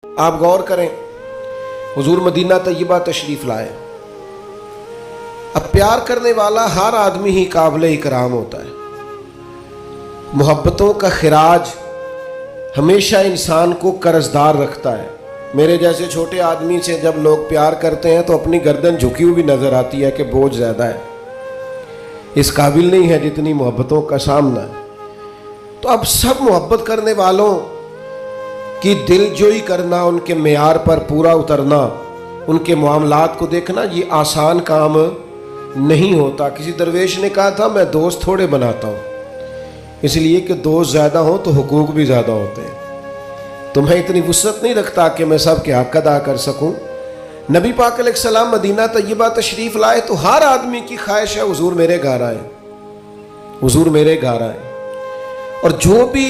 آپ غور کریں، حضور مدینہ طیبہ تشریف لائے. اب پیار کرنے والا ہر آدمی ہی قابل اکرام ہوتا ہے. محبتوں کا خراج ہمیشہ انسان کو قرضدار رکھتا ہے. میرے جیسے چھوٹے آدمی سے جب لوگ پیار کرتے ہیں تو اپنی گردن جھکی ہوئی نظر آتی ہے کہ بوجھ زیادہ ہے، اس قابل نہیں ہے جتنی محبتوں کا سامنا ہے. تو اب سب محبت کرنے والوں کی دل جوئی کرنا، ان کے معیار پر پورا اترنا، ان کے معاملات کو دیکھنا، یہ آسان کام نہیں ہوتا. کسی درویش نے کہا تھا میں دوست تھوڑے بناتا ہوں، اس لیے کہ دوست زیادہ ہوں تو حقوق بھی زیادہ ہوتے ہیں. تو میں اتنی وسعت نہیں رکھتا کہ میں سب کے حق ادا کر سکوں. نبی پاک علیہ السلام مدینہ طیبہ تشریف لائے تو ہر آدمی کی خواہش ہے حضور میرے گھر آئے، حضور میرے گھر آئے. اور جو بھی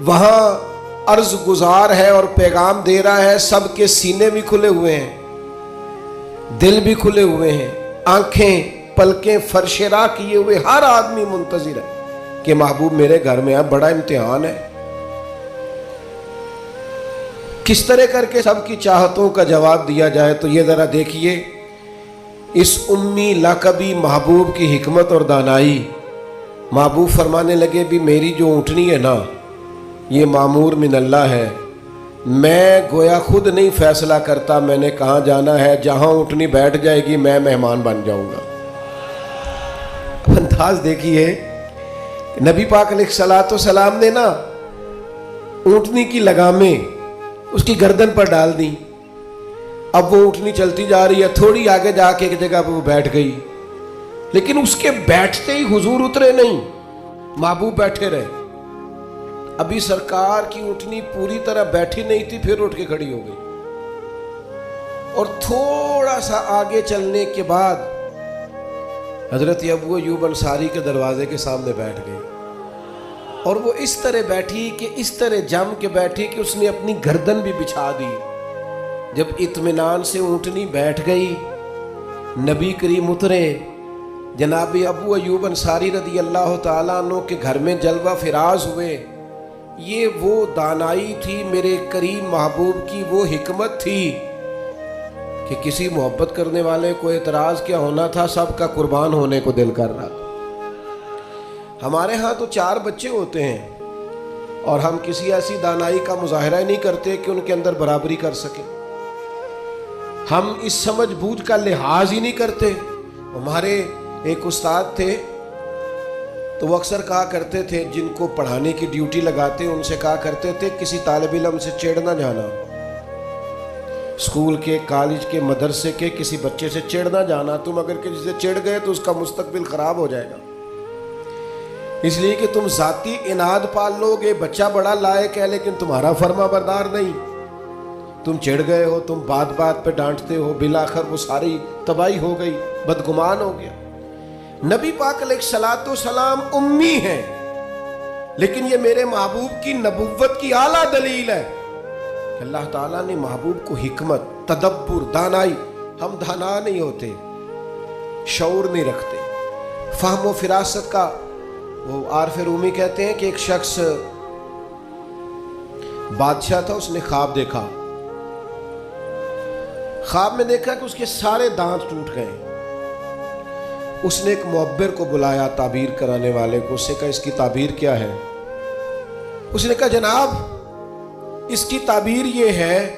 وہاں عرض گزار ہے اور پیغام دے رہا ہے، سب کے سینے بھی کھلے ہوئے ہیں، دل بھی کھلے ہوئے ہیں، آنکھیں پلکیں فرش راہ کیے ہوئے ہر آدمی منتظر ہے کہ محبوب میرے گھر میں ہے. بڑا امتحان ہے، کس طرح کر کے سب کی چاہتوں کا جواب دیا جائے. تو یہ ذرا دیکھیے اس امی لقبی محبوب کی حکمت اور دانائی. محبوب فرمانے لگے بھی میری جو اونٹنی ہے نا یہ معمور من اللہ ہے، میں گویا خود نہیں فیصلہ کرتا میں نے کہاں جانا ہے، جہاں اونٹنی بیٹھ جائے گی میں مہمان بن جاؤں گا. انداز دیکھیے، نبی پاک علیہ الصلوۃ والسلام نے نا اونٹنی کی لگامیں اس کی گردن پر ڈال دی. اب وہ اونٹنی چلتی جا رہی ہے، تھوڑی آگے جا کے ایک جگہ پہ وہ بیٹھ گئی، لیکن اس کے بیٹھتے ہی حضور اترے نہیں، محبوب بیٹھے رہے. ابھی سرکار کی اونٹنی پوری طرح بیٹھی نہیں تھی، پھر اٹھ کے کھڑی ہو گئی اور تھوڑا سا آگے چلنے کے بعد حضرت ابو ایوب انصاری کے دروازے کے سامنے بیٹھ گئی. اور وہ اس طرح بیٹھی کہ اس طرح جم کے بیٹھی کہ اس نے اپنی گردن بھی بچھا دی. جب اطمینان سے اونٹنی بیٹھ گئی، نبی کریم اترے، جناب ابو ایوب انصاری رضی اللہ تعالیٰ عنہ کے گھر میں جلوہ فراز ہوئے. یہ وہ دانائی تھی میرے کریم محبوب کی، وہ حکمت تھی کہ کسی محبت کرنے والے کو اعتراض کیا ہونا تھا، سب کا قربان ہونے کو دل کر رہا. ہمارے ہاں تو 4 بچے ہوتے ہیں اور ہم کسی ایسی دانائی کا مظاہرہ نہیں کرتے کہ ان کے اندر برابری کر سکیں. ہم اس سمجھ بوجھ کا لحاظ ہی نہیں کرتے. ہمارے ایک استاد تھے تو وہ اکثر کہا کرتے تھے، جن کو پڑھانے کی ڈیوٹی لگاتے ان سے کہا کرتے تھے کسی طالب علم سے چڑ نہ جانا، اسکول کے، کالج کے، مدرسے کے کسی بچے سے چڑ نہ جانا. تم اگر کسی سے چڑ گئے تو اس کا مستقبل خراب ہو جائے گا، اس لیے کہ تم ذاتی اناد پال لو گے. بچہ بڑا لائق ہے لیکن تمہارا فرما بردار نہیں، تم چڑ گئے ہو، تم بات بات پہ ڈانٹتے ہو، بالآخر وہ ساری تباہی ہو گئی، بدگمان ہو گیا. نبی پاک علیہ الصلوۃ والسلام امی ہیں، لیکن یہ میرے محبوب کی نبوت کی اعلیٰ دلیل ہے کہ اللہ تعالیٰ نے محبوب کو حکمت، تدبر، دانائی. ہم دانا نہیں ہوتے، شعور نہیں رکھتے، فہم و فراست کا. وہ عارف رومی کہتے ہیں کہ ایک شخص بادشاہ تھا، اس نے خواب دیکھا. خواب میں دیکھا کہ اس کے سارے دانت ٹوٹ گئے. اس نے ایک معبر کو بلایا، تعبیر کرانے والے کو. اس سے کہا اس کی تعبیر کیا ہے؟ اس نے کہا جناب اس کی تعبیر یہ ہے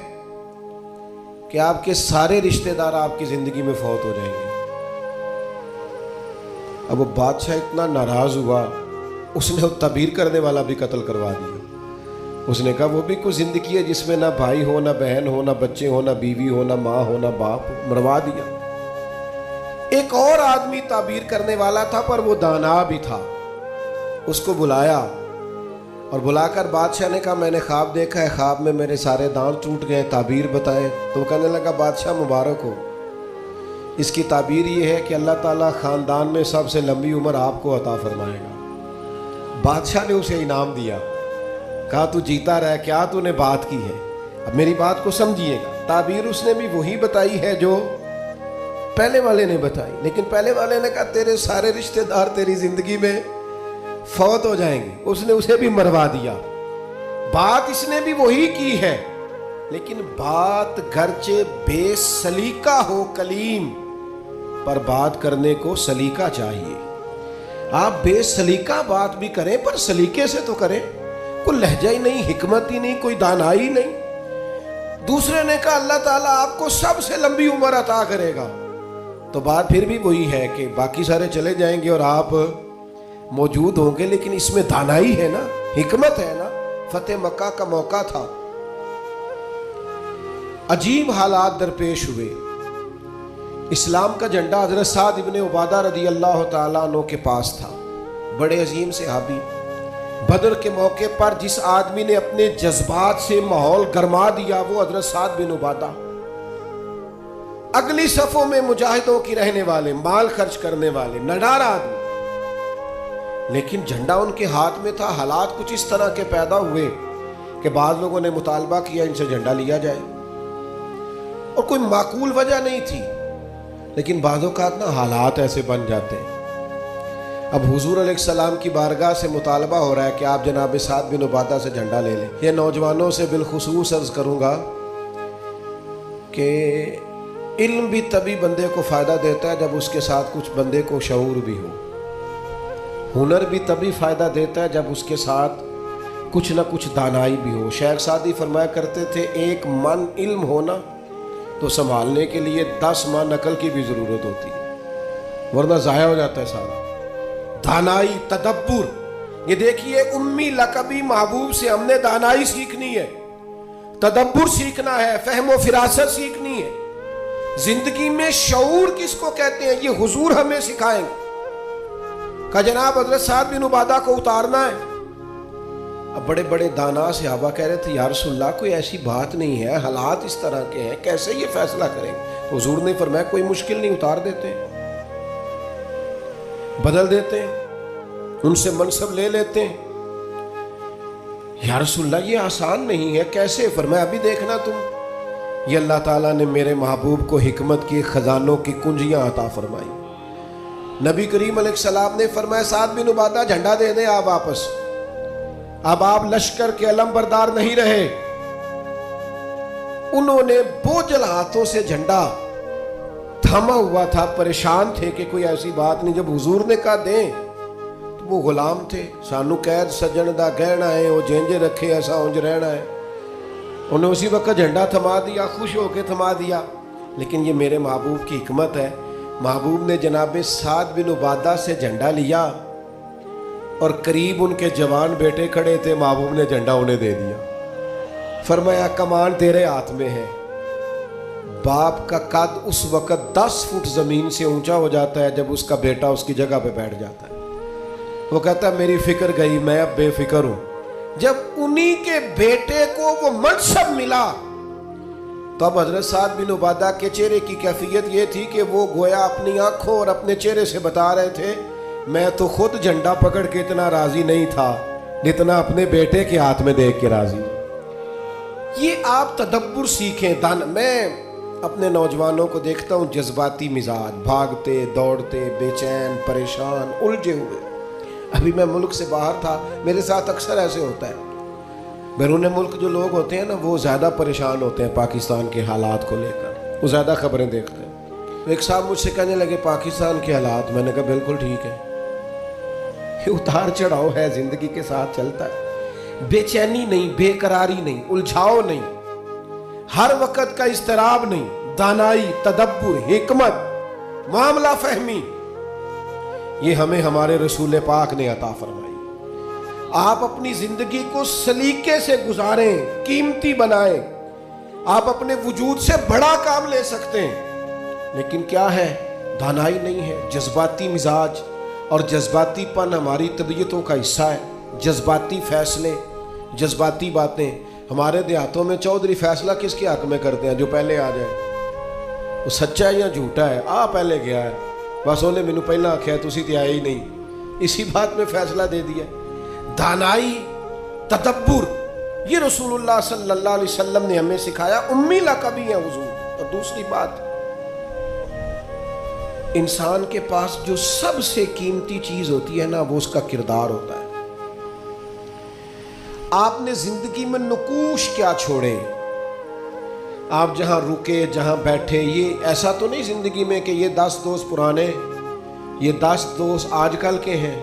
کہ آپ کے سارے رشتہ دار آپ کی زندگی میں فوت ہو جائیں گے. اب وہ بادشاہ اتنا ناراض ہوا، اس نے وہ تعبیر کرنے والا بھی قتل کروا دیا. اس نے کہا وہ بھی کوئی زندگی ہے جس میں نہ بھائی ہو، نہ بہن ہو، نہ بچے ہو، نہ بیوی ہو، نہ ماں ہو، نہ باپ ہو، مروا دیا. ایک اور آدمی تعبیر کرنے والا تھا پر وہ دانا بھی تھا. اس کو بلایا اور بلا کر بادشاہ نے کہا میں نے خواب دیکھا ہے، خواب میں میرے سارے دانت ٹوٹ گئے، تعبیر بتائیں. تو وہ کہنے لگا بادشاہ مبارک ہو، اس کی تعبیر یہ ہے کہ اللہ تعالیٰ خاندان میں سب سے لمبی عمر آپ کو عطا فرمائے گا. بادشاہ نے اسے انعام دیا، کہا تو جیتا رہ، کیا تو نے بات کی ہے. اب میری بات کو سمجھیے گا، تعبیر اس نے بھی وہی بتائی ہے جو پہلے والے نے بتائی، لیکن پہلے والے نے کہا تیرے سارے رشتہ دار تیری زندگی میں فوت ہو جائیں گے، اس نے اسے بھی مروا دیا. بات اس نے بھی وہی کی ہے، لیکن بات گرچہ بے سلیقہ ہو کلیم، پر بات کرنے کو سلیقہ چاہیے۔ آپ بے سلیقہ بات بھی کریں پر سلیقے سے تو کریں، کوئی لہجہ ہی نہیں، حکمت ہی نہیں، کوئی دانائی نہیں۔ دوسرے نے کہا اللہ تعالیٰ آپ کو سب سے لمبی عمر عطا کرے گا، تو بات پھر بھی وہی ہے کہ باقی سارے چلے جائیں گے اور آپ موجود ہوں گے، لیکن اس میں دانائی ہے نا، حکمت ہے نا۔ فتح مکہ کا موقع تھا، عجیب حالات درپیش ہوئے۔ اسلام کا جھنڈا حضرت سعد ابن عبادہ رضی اللہ تعالیٰ عنہ کے پاس تھا، بڑے عظیم صحابی۔ بدر کے موقع پر جس آدمی نے اپنے جذبات سے ماحول گرما دیا وہ حضرت سعد بن عبادہ، اگلی صفوں میں مجاہدوں کی رہنے والے، مال خرچ کرنے والے، نڈار آدمی، لیکن جھنڈا ان کے ہاتھ میں تھا۔ حالات کچھ اس طرح کے پیدا ہوئے کہ بعض لوگوں نے مطالبہ کیا ان سے جھنڈا لیا جائے، اور کوئی معقول وجہ نہیں تھی، لیکن بعض اوقات نا حالات ایسے بن جاتے ہیں۔ اب حضور علیہ السلام کی بارگاہ سے مطالبہ ہو رہا ہے کہ آپ جناب سعد بن عبادہ سے جھنڈا لے لیں۔ یہ نوجوانوں سے بالخصوص عرض کروں گا کہ علم بھی تبھی بندے کو فائدہ دیتا ہے جب اس کے ساتھ کچھ بندے کو شعور بھی ہو، ہنر بھی تبھی فائدہ دیتا ہے جب اس کے ساتھ کچھ نہ کچھ دانائی بھی ہو۔ شیخ سعدی فرمایا کرتے تھے 1 من علم ہونا تو سنبھالنے کے لیے 10 من عقل کی بھی ضرورت ہوتی ہے، ورنہ ضائع ہو جاتا ہے سارا۔ دانائی، تدبر، یہ دیکھیے امی لقبی محبوب سے ہم نے دانائی سیکھنی ہے، تدبر سیکھنا ہے، فہم و فراست سیکھنی ہے۔ زندگی میں شعور کس کو کہتے ہیں یہ حضور ہمیں سکھائیں گے کہ جناب حضرت سعد بن عبادہ کو اتارنا ہے۔ اب بڑے بڑے دانا صحابہ کہہ رہے تھے یا رسول اللہ کوئی ایسی بات نہیں ہے، حالات اس طرح کے ہیں، کیسے یہ فیصلہ کریں گے؟ حضور نے فرمایا کوئی مشکل نہیں، اتار دیتے ہیں، بدل دیتے ہیں، ان سے منصب لے لیتے ہیں۔ یا رسول اللہ یہ آسان نہیں ہے، کیسے؟ فرمایا ابھی دیکھنا تم، یہ اللہ تعالیٰ نے میرے محبوب کو حکمت کی خزانوں کی کنجیاں عطا فرمائی۔ نبی کریم علیہ السلام نے فرمایا سعد بن عبادہ جھنڈا دے دیں آپ واپس، اب آپ لشکر کے علم بردار نہیں رہے۔ انہوں نے بوجھل ہاتھوں سے جھنڈا تھما ہوا تھا، پریشان تھے کہ کوئی ایسی بات نہیں۔ جب حضور نے کہا دیں تو وہ غلام تھے، سانو قید سجن دا گہنا ہے، وہ جینجے رکھے ایسا اونج رہنا ہے۔ انہوں نے اسی وقت جھنڈا تھما دیا، خوش ہو کے تھما دیا۔ لیکن یہ میرے محبوب کی حکمت ہے، محبوب نے جناب سعد بن عبادہ سے جھنڈا لیا اور قریب ان کے جوان بیٹے کھڑے تھے، محبوب نے جھنڈا انہیں دے دیا، فرمایا کمان تیرے ہاتھ میں ہے۔ باپ کا قد اس وقت 10 فٹ زمین سے اونچا ہو جاتا ہے جب اس کا بیٹا اس کی جگہ پہ بیٹھ جاتا ہے۔ وہ کہتا ہے میری فکر گئی، میں اب بے فکر ہوں۔ جب انہی کے بیٹے کو وہ منصب ملا تو اب حضرت سعد بن عبادہ کے چہرے کی کیفیت یہ تھی کہ وہ گویا اپنی آنکھوں اور اپنے چہرے سے بتا رہے تھے میں تو خود جھنڈا پکڑ کے اتنا راضی نہیں تھا جتنا اپنے بیٹے کے ہاتھ میں دیکھ کے راضی۔ یہ آپ تدبر سیکھیں۔ میں اپنے نوجوانوں کو دیکھتا ہوں جذباتی مزاج، بھاگتے دوڑتے، بے چین، پریشان، الجھے ہوئے۔ ابھی میں ملک سے باہر تھا، میرے ساتھ اکثر ایسے ہوتا ہے، بیرون ملک جو لوگ ہوتے ہیں نا وہ زیادہ پریشان ہوتے ہیں پاکستان کے حالات کو لے کر، وہ زیادہ خبریں دیکھتے ہیں۔ ایک صاحب مجھ سے کہنے لگے پاکستان کے حالات، میں نے کہا بالکل ٹھیک ہے، یہ اتار چڑھاؤ ہے، زندگی کے ساتھ چلتا ہے، بے چینی نہیں، بے قراری نہیں، الجھاؤ نہیں، ہر وقت کا اضطراب نہیں، دانائی، تدبر، حکمت، معاملہ فہمی، یہ ہمیں ہمارے رسول پاک نے عطا فرمائی۔ آپ اپنی زندگی کو سلیقے سے گزاریں، قیمتی بنائیں۔ آپ اپنے وجود سے بڑا کام لے سکتے ہیں، لیکن کیا ہے؟ دانائی نہیں ہے، جذباتی مزاج، اور جذباتی پن ہماری طبیعتوں کا حصہ ہے۔ جذباتی فیصلے، جذباتی باتیں۔ ہمارے دیہاتوں میں چودھری فیصلہ کس کے حق میں کرتے ہیں؟ جو پہلے آ جائے، وہ سچا ہے یا جھوٹا ہے، پہلے گیا ہے، بس انہیں مینوں پہلا آکھیا تسی تے آئے ہی نہیں، اسی بات میں فیصلہ دے دیا۔ دانائی، تدبر، یہ رسول اللہ صلی اللہ علیہ وسلم نے ہمیں سکھایا۔ امی لقبی ہیں حضور۔ اور دوسری بات، انسان کے پاس جو سب سے قیمتی چیز ہوتی ہے نا وہ اس کا کردار ہوتا ہے۔ آپ نے زندگی میں نقوش کیا چھوڑے؟ آپ جہاں رکے، جہاں بیٹھے، یہ ایسا تو نہیں زندگی میں کہ یہ 10 دوست پرانے، یہ 10 دوست آج کل کے ہیں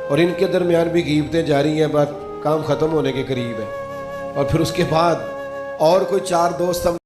اور ان کے درمیان بھی غیبتیں جاری ہیں، بس کام ختم ہونے کے قریب ہے، اور پھر اس کے بعد اور کوئی 4 دوست ہم